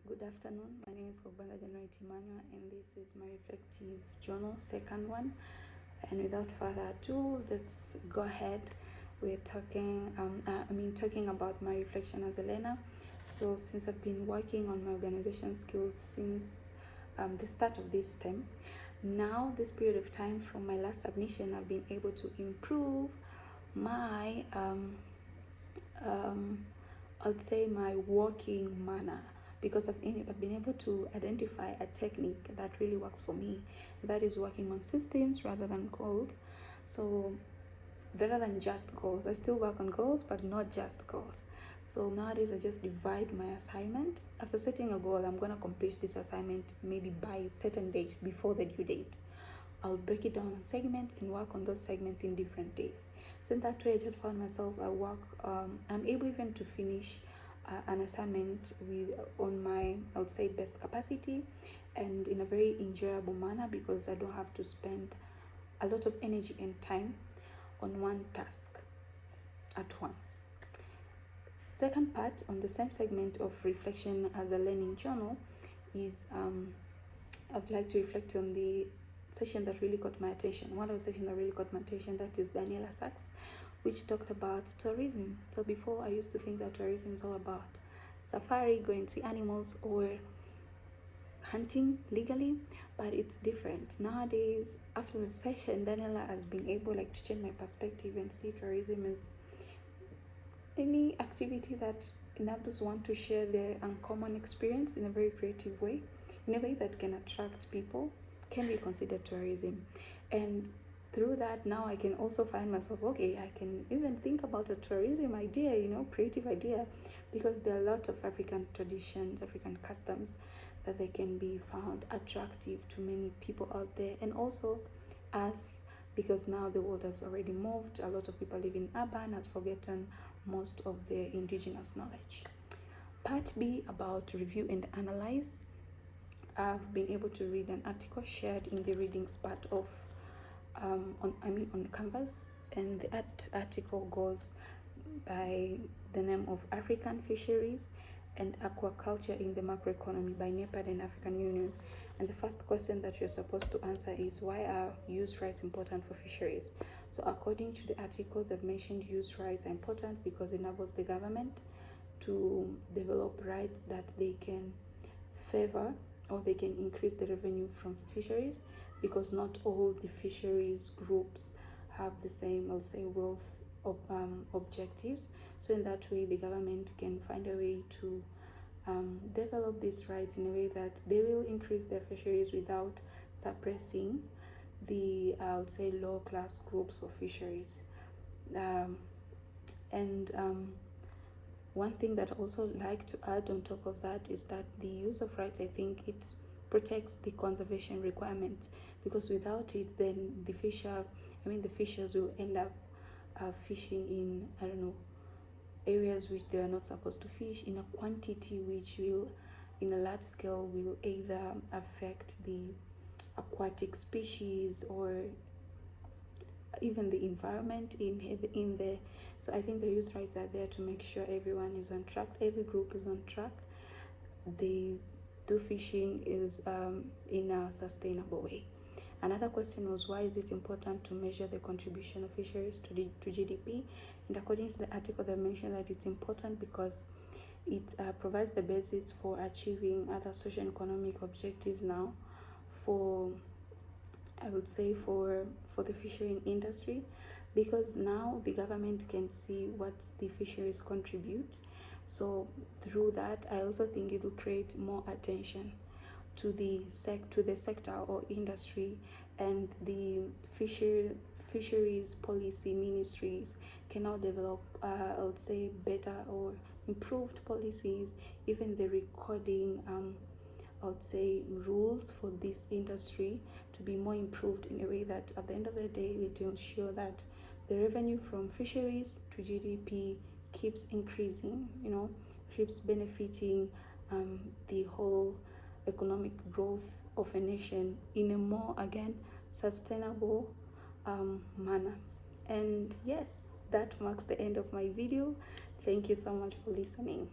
Good afternoon. My name is Kobanda January Emmanuel, and this is my reflective journal, second one. And without further ado, let's go ahead. We're talking about my reflection as a learner. So since I've been working on my organization skills since the start of this term, now this period of time from my last submission, I've been able to improve my I'd say my working manner, because I've been able to identify a technique that really works for me. That is working on systems rather than goals. So rather than just goals, I still work on goals, but not just goals. So nowadays I just divide my assignment. After setting a goal, I'm gonna complete this assignment maybe by a certain date, before the due date. I'll break it down in segments and work on those segments in different days. So in that way, I just found myself I'm able even to finish an assignment on my, I would say, best capacity, and in a very enjoyable manner, because I don't have to spend a lot of energy and time on one task at once. Second part on the same segment of reflection as a learning journal is I'd like to reflect on the session that really caught my attention. One of the sessions that really caught my attention, that is Daniela Sachs, which talked about tourism. So before, I used to think that tourism is all about safari, going to see animals, or hunting legally, but it's different. Nowadays, after the session, Daniela has been able to change my perspective and see tourism as any activity that enables one to share their uncommon experience in a very creative way, in a way that can attract people, can be considered tourism. And through that, now I can also find myself, okay, I can even think about a tourism idea, creative idea, because there are a lot of African traditions, African customs that they can be found attractive to many people out there, and also us, because now the world has already moved. A lot of people live in urban, has forgotten most of their indigenous knowledge. Part B, about review and analyze. I've been able to read an article shared in the readings part of on Canvas, and the article goes by the name of African Fisheries and Aquaculture in the Macroeconomy by NEPAD and African Union. And the first question that you're supposed to answer is, why are use rights important for fisheries? So according to the article, they've mentioned use rights are important because it enables the government to develop rights that they can favor, or they can increase the revenue from fisheries, because not all the fisheries groups have the same, I'll say, wealth objectives. So in that way, the government can find a way to develop these rights in a way that they will increase their fisheries without suppressing the, I would say, low class groups of fisheries. One thing that I also like to add on top of that is that the use of rights, I think it protects the conservation requirements, because without it, then the fishers will end up fishing in, areas which they are not supposed to fish, in a quantity which will, in a large scale, will either affect the aquatic species or even the environment in there. So I think the use rights are there to make sure everyone is on track, every group is on track. They do fishing is in a sustainable way. Another question was, why is it important to measure the contribution of fisheries to GDP? And according to the article, they mentioned that it's important because it provides the basis for achieving other social and economic objectives now for, I would say, for the fishing industry, because now the government can see what the fisheries contribute. So through that, I also think it will create more attention to the sector or industry, and the fisheries policy ministries can now develop, I would say, better or improved policies, even the recording, I would say, rules for this industry to be more improved in a way that at the end of the day, it will ensure that the revenue from fisheries to GDP keeps increasing, keeps benefiting the whole economic growth of a nation in a more, again, sustainable manner. And yes, that marks the end of my video. Thank you so much for listening.